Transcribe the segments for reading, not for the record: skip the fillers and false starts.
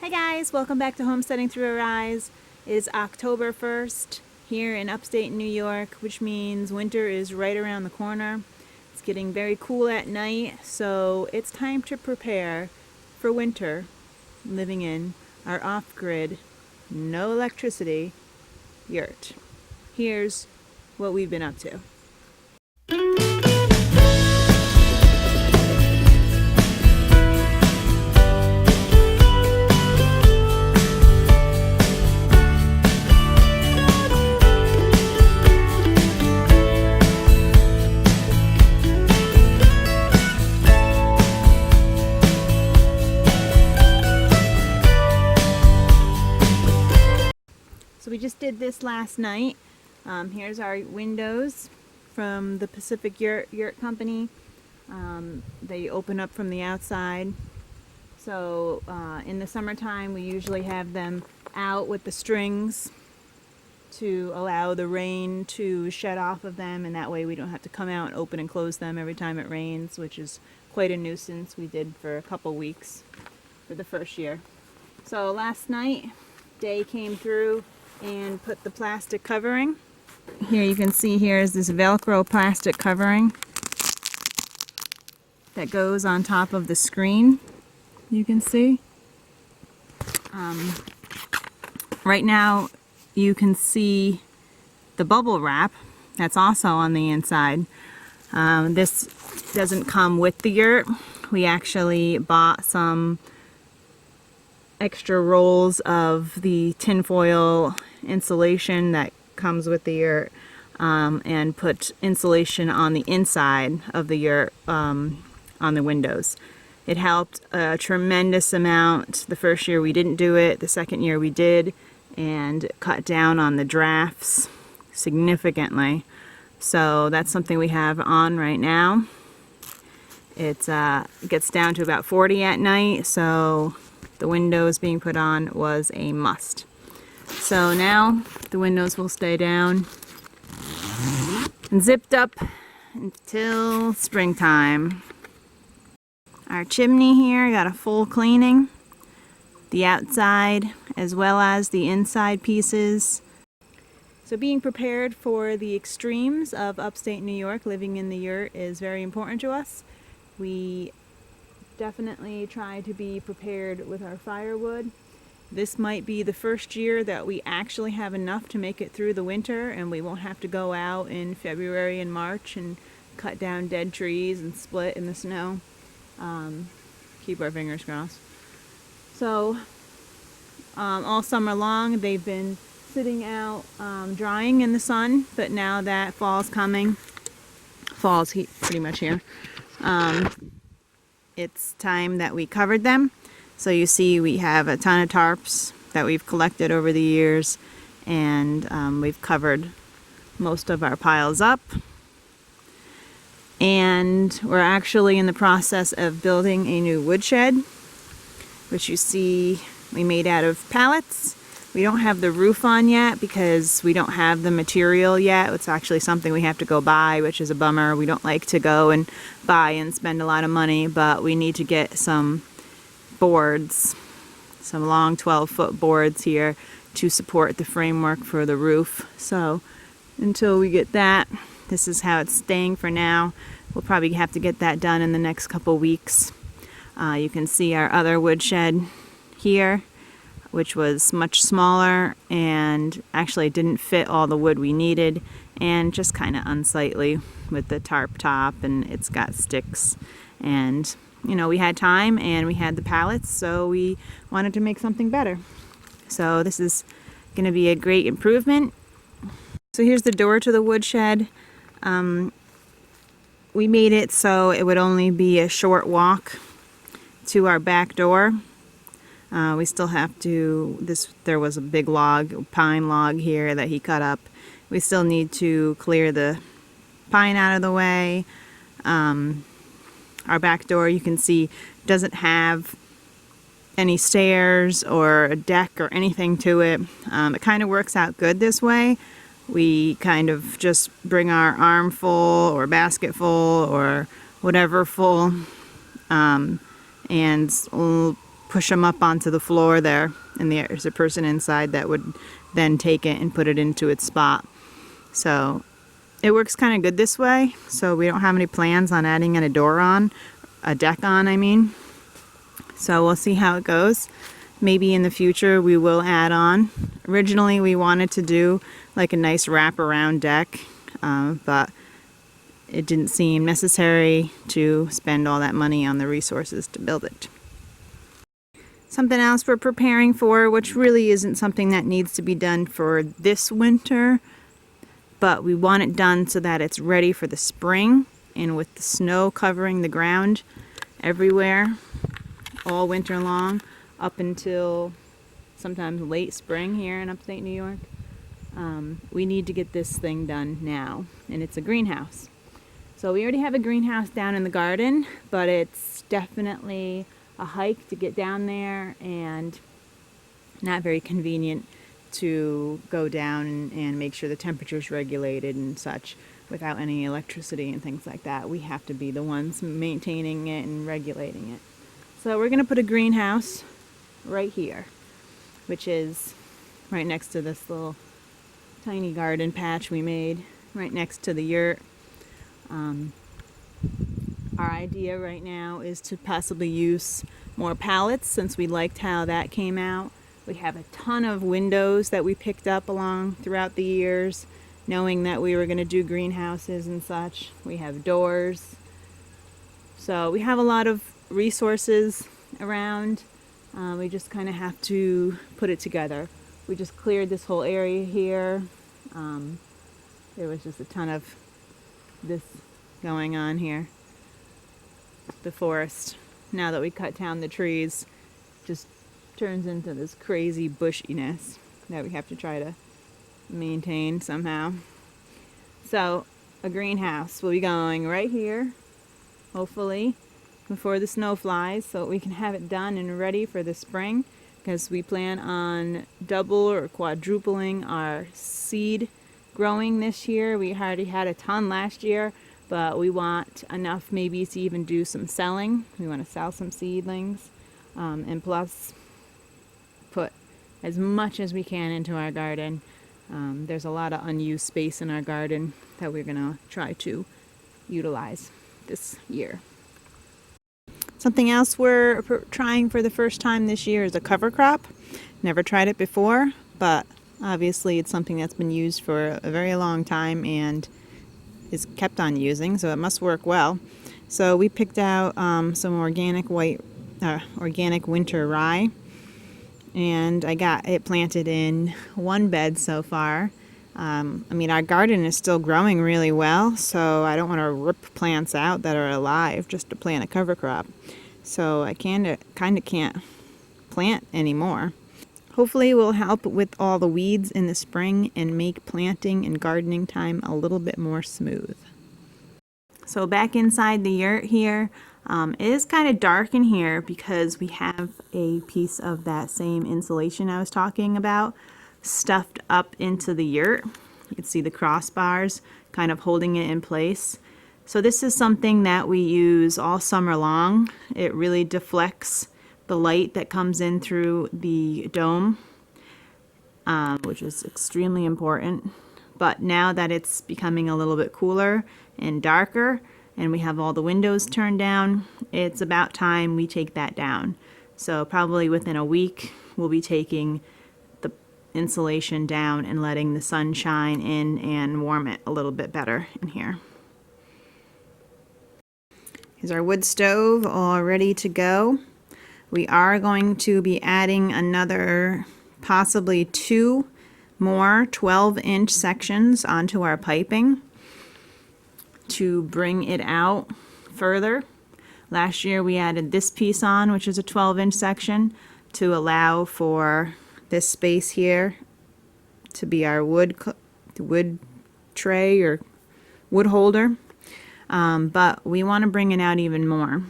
Hi guys, welcome back to Homesteading Through Our Eyes. It is October 1st here in upstate New York, which means winter is right around the corner. It's getting very cool at night, so it's time to prepare for winter, living in our off-grid, no electricity yurt. Here's what we've been up to. So we just did this last night. Here's our windows from the Pacific Yurt Company. They open up from the outside. So in the summertime we usually have them out with the strings to allow the rain to shed off of them, and that way we don't have to come out and open and close them every time it rains, which is quite a nuisance. We did for a couple weeks for the first year. So last night Day came through and put the plastic covering. Here you can see here is this Velcro plastic covering that goes on top of the screen. You can see. Right now you can see the bubble wrap that's also on the inside. This doesn't come with the yurt. We actually bought some extra rolls of the tinfoil insulation that comes with the yurt, and put insulation on the inside of the yurt, on the windows. It helped a tremendous amount. The first year we didn't do it, the second year we did, and cut down on the drafts significantly. So that's something we have on right now. It gets down to about 40 at night, so the windows being put on was a must. So now the windows will stay down and zipped up until springtime. Our chimney here got a full cleaning, the outside as well as the inside pieces. So being prepared for the extremes of upstate New York, living in the yurt, is very important to us. We definitely try to be prepared with our firewood. This might be the first year that we actually have enough to make it through the winter, and we won't have to go out in February and March and cut down dead trees and split in the snow. Keep our fingers crossed. So all summer long they've been sitting out drying in the sun, but now that fall's coming, fall's pretty much here, it's time that we covered them. So you see we have a ton of tarps that we've collected over the years, and we've covered most of our piles up. And we're actually in the process of building a new woodshed, which you see we made out of pallets. We don't have the roof on yet because we don't have the material yet. It's actually something we have to go buy, which is a bummer. We don't like to go and buy and spend a lot of money, but we need to get some boards, some long 12-foot boards here to support the framework for the roof. So until we get that, this is how it's staying for now. We'll probably have to get that done in the next couple weeks. You can see our other woodshed here, which was much smaller and actually didn't fit all the wood we needed, and just kind of unsightly with the tarp top, and it's got sticks. And you know, we had time and we had the pallets, so we wanted to make something better. So this is going to be a great improvement. So here's the door to the woodshed. We made it so it would only be a short walk to our back door. We still have to, there was a big log, pine log here that he cut up. We still need to clear the pine out of the way. Our back door, you can see, doesn't have any stairs or a deck or anything to it. It kind of works out good this way. We kind of just bring our arm full or basket full or whatever full, and push them up onto the floor there, and there's a person inside that would then take it and put it into its spot. So it works kind of good this way. So we don't have any plans on adding a deck on, I mean. So we'll see how it goes. Maybe in the future we will add on. Originally we wanted to do like a nice wraparound deck, but it didn't seem necessary to spend all that money on the resources to build it. Something else we're preparing for, which really isn't something that needs to be done for this winter, but we want it done so that it's ready for the spring, and with the snow covering the ground everywhere all winter long up until sometimes late spring here in upstate New York, we need to get this thing done now, and it's a greenhouse. So we already have a greenhouse down in the garden, but it's definitely a hike to get down there and not very convenient to go down and make sure the temperature's regulated and such without any electricity and things like that. We have to be the ones maintaining it and regulating it. So we're going to put a greenhouse right here, which is right next to this little tiny garden patch we made right next to the yurt. Our idea right now is to possibly use more pallets, since we liked how that came out. We have a ton of windows that we picked up along throughout the years, knowing that we were going to do greenhouses and such. We have doors. So we have a lot of resources around. We just kind of have to put it together. We just cleared this whole area here. There was just a ton of this going on here. The forest, now that we cut down the trees, just turns into this crazy bushiness that we have to try to maintain somehow. So a greenhouse will be going right here, hopefully before the snow flies, so we can have it done and ready for the spring, because we plan on double or quadrupling our seed growing this year. We already had a ton last year, but we want enough maybe to even do some selling. We want to sell some seedlings, and plus put as much as we can into our garden. There's a lot of unused space in our garden that we're going to try to utilize this year. Something else we're trying for the first time this year is a cover crop. Never tried it before, but obviously it's something that's been used for a very long time and is kept on using, so it must work well. So we picked out some organic winter rye, and I got it planted in one bed so far. I mean, our garden is still growing really well, so I don't want to rip plants out that are alive just to plant a cover crop. So I kind of can't plant anymore. Hopefully it will help with all the weeds in the spring and make planting and gardening time a little bit more smooth. So back inside the yurt here, it is kind of dark in here because we have a piece of that same insulation I was talking about stuffed up into the yurt. You can see the crossbars kind of holding it in place. So this is something that we use all summer long. It really deflects the light that comes in through the dome, which is extremely important. But now that it's becoming a little bit cooler and darker, and we have all the windows turned down, it's about time we take that down. So probably within a week, we'll be taking the insulation down and letting the sun shine in and warm it a little bit better in here. Here's our wood stove all ready to go. We are going to be adding another, possibly 2 more 12-inch sections onto our piping to bring it out further. Last year we added this piece on, which is a 12-inch section, to allow for this space here to be our wood tray or wood holder. But we want to bring it out even more.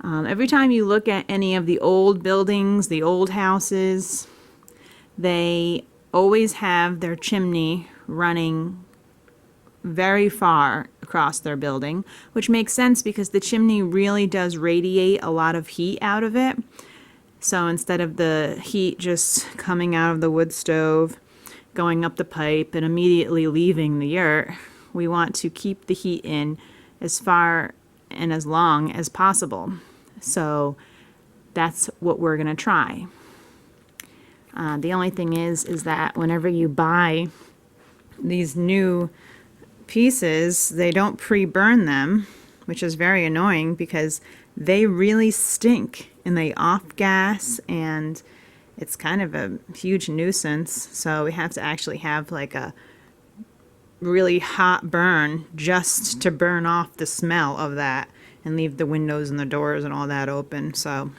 Every time you look at any of the old buildings, the old houses, they always have their chimney running very far across their building, which makes sense because the chimney really does radiate a lot of heat out of it. So instead of the heat just coming out of the wood stove, going up the pipe, and immediately leaving the yurt, we want to keep the heat in as far and as long as possible. So that's what we're going to try. The only thing is that whenever you buy these new pieces, they don't pre-burn them, which is very annoying because they really stink and they off gas, and it's kind of a huge nuisance. So we have to actually have like a really hot burn just to burn off the smell of that and leave the windows and the doors and all that open. So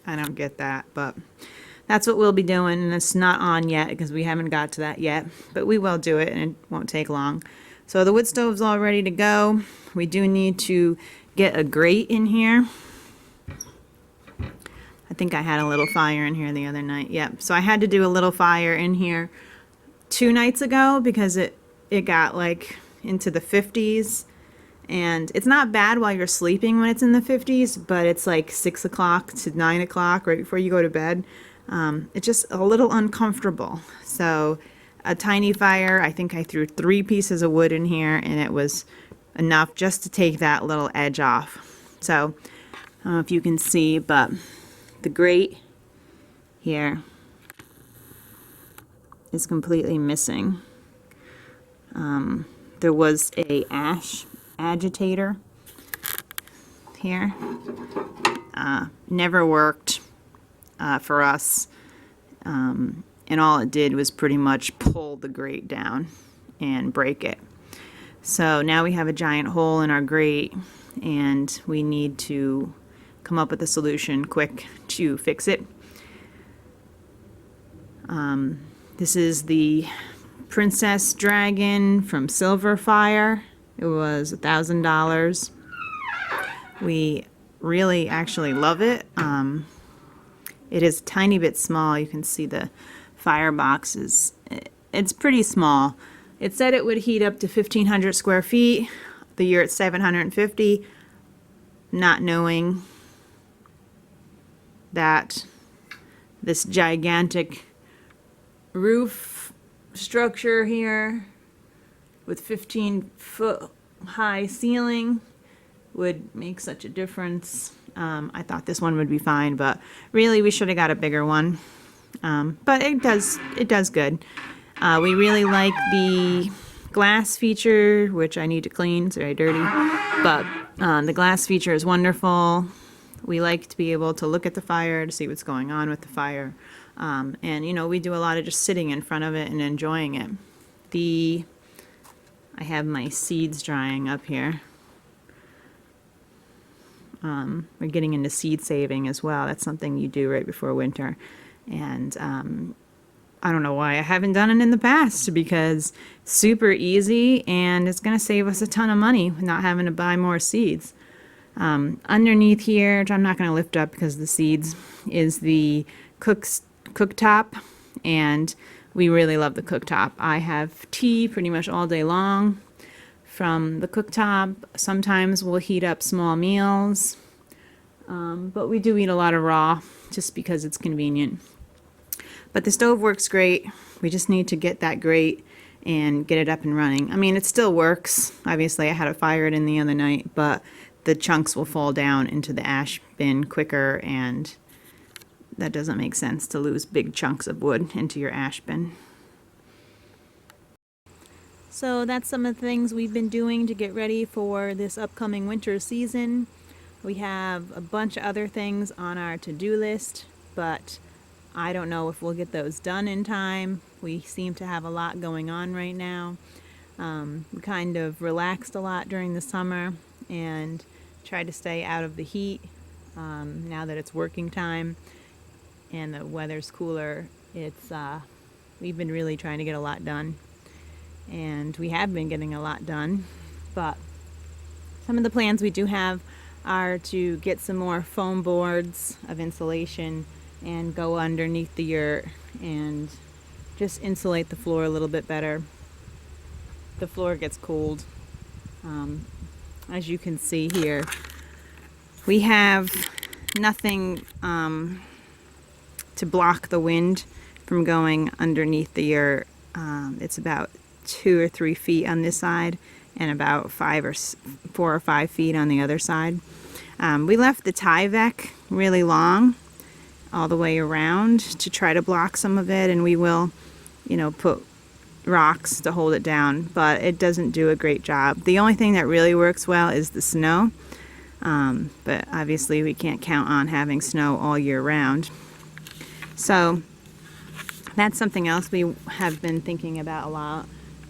I don't get that, but that's what we'll be doing, and it's not on yet because we haven't got to that yet, but we will do it and it won't take long. So the wood stove's all ready to go. We do need to get a grate in here. I think I had a little fire in here the other night. Yep. So I had to do a little fire in here 2 nights ago because it got like into the 50s. And it's not bad while you're sleeping when it's in the 50s, but it's like 6 o'clock to 9 o'clock right before you go to bed. It's just a little uncomfortable. So a tiny fire, I think I threw 3 pieces of wood in here, and it was enough just to take that little edge off. So I don't know if you can see, but the grate here is completely missing. There was a ash agitator here. Never worked for us. And all it did was pretty much pull the grate down and break it. So now we have a giant hole in our grate, and we need to come up with a solution quick to fix it. This is the Princess Dragon from Silverfire. It was $1,000. We really actually love it. It is a tiny bit small. You can see the firebox it's pretty small. It said it would heat up to 1,500 square feet. The yurt's 750. Not knowing that this gigantic roof structure here with 15-foot high ceiling would make such a difference. I thought this one would be fine, but really we should have got a bigger one. But it does good. We really like the glass feature, which I need to clean. It's very dirty, but the glass feature is wonderful. We like to be able to look at the fire to see what's going on with the fire. And you know, we do a lot of just sitting in front of it and enjoying it. I have my seeds drying up here. We're getting into seed saving as well. That's something you do right before winter. And I don't know why I haven't done it in the past, because it's super easy and it's going to save us a ton of money not having to buy more seeds. Underneath here, which I'm not going to lift up because of the seeds, is the cooktop, and we really love the cooktop. I have tea pretty much all day long from the cooktop. Sometimes we'll heat up small meals, but we do eat a lot of raw just because it's convenient. But the stove works great. We just need to get that grate and get it up and running. I mean, it still works. Obviously, I had to fire it in the other night, but the chunks will fall down into the ash bin quicker, and that doesn't make sense to lose big chunks of wood into your ash bin. So that's some of the things we've been doing to get ready for this upcoming winter season. We have a bunch of other things on our to-do list, but I don't know if we'll get those done in time. We seem to have a lot going on right now. We kind of relaxed a lot during the summer and tried to stay out of the heat. Now that it's working time and the weather's cooler, we've been really trying to get a lot done. And we have been getting a lot done, but some of the plans we do have are to get some more foam boards of insulation and go underneath the yurt and just insulate the floor a little bit better. The floor gets cold. As you can see here, we have nothing to block the wind from going underneath the yurt. It's about 2 or 3 feet on this side and about 4 or 5 feet on the other side. We left the Tyvek really long all the way around to try to block some of it, and we will, put rocks to hold it down, but it doesn't do a great job. The only thing that really works well is the snow, but obviously we can't count on having snow all year round. So that's something else we have been thinking about a lot,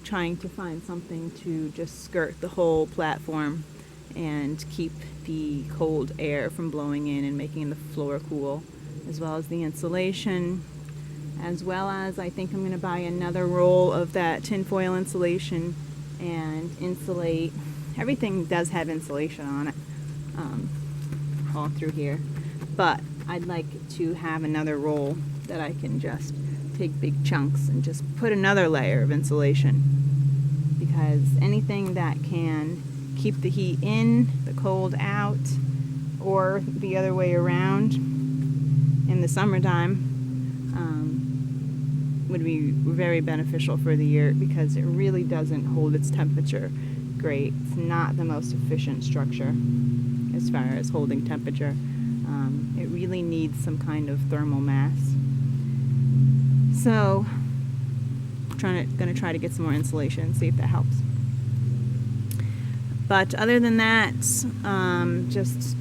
trying to find something to just skirt the whole platform and keep the cold air from blowing in and making the floor cool, as well as the insulation, as well as I think I'm going to buy another roll of that tinfoil insulation and insulate. Everything does have insulation on it all through here, but I'd like to have another roll that I can just take big chunks and just put another layer of insulation, because anything that can keep the heat in, the cold out, or the other way around in the summertime would be very beneficial for the yurt, because it really doesn't hold its temperature great. It's not the most efficient structure as far as holding temperature. It really needs some kind of thermal mass. So I'm going to try to get some more insulation and see if that helps. But other than that, just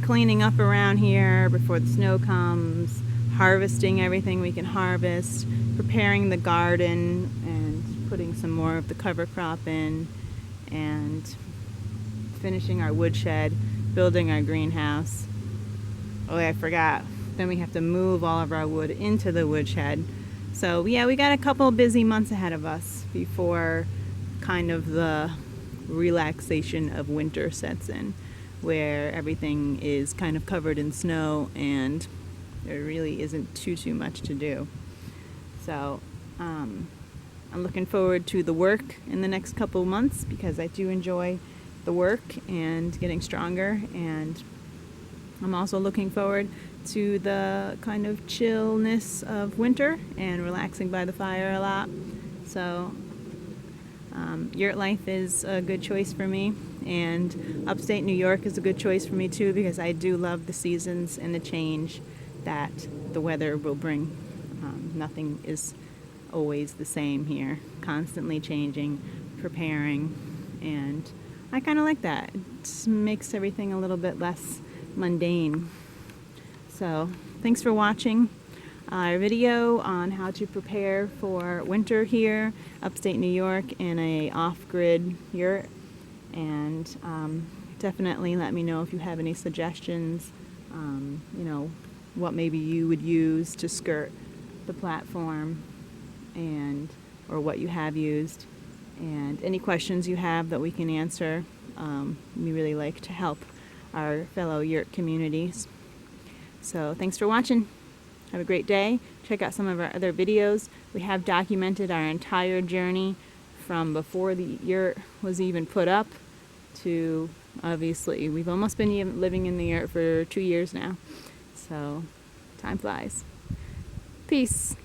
cleaning up around here before the snow comes, harvesting everything we can harvest, preparing the garden and putting some more of the cover crop in, and finishing our woodshed, building our greenhouse. Oh, I forgot. Then we have to move all of our wood into the woodshed. So yeah, we got a couple busy months ahead of us before kind of the relaxation of winter sets in, where everything is kind of covered in snow and there really isn't too much to do. So I'm looking forward to the work in the next couple months, because I do enjoy the work and getting stronger, and I'm also looking forward to the kind of chillness of winter and relaxing by the fire a lot. So yurt life is a good choice for me, and upstate New York is a good choice for me too, because I do love the seasons and the change that the weather will bring. Nothing is always the same here, constantly changing, preparing, and I kind of like that. It makes everything a little bit less mundane. So thanks for watching our video on how to prepare for winter here, upstate New York, in a off-grid yurt. And definitely let me know if you have any suggestions, what maybe you would use to skirt the platform, and or what you have used, and any questions you have that we can answer. We really like to help our fellow yurt communities. So thanks for watching. Have a great day. Check out some of our other videos. We have documented our entire journey from before the yurt was even put up to, obviously, we've almost been living in the yurt for 2 years now. So time flies. Peace.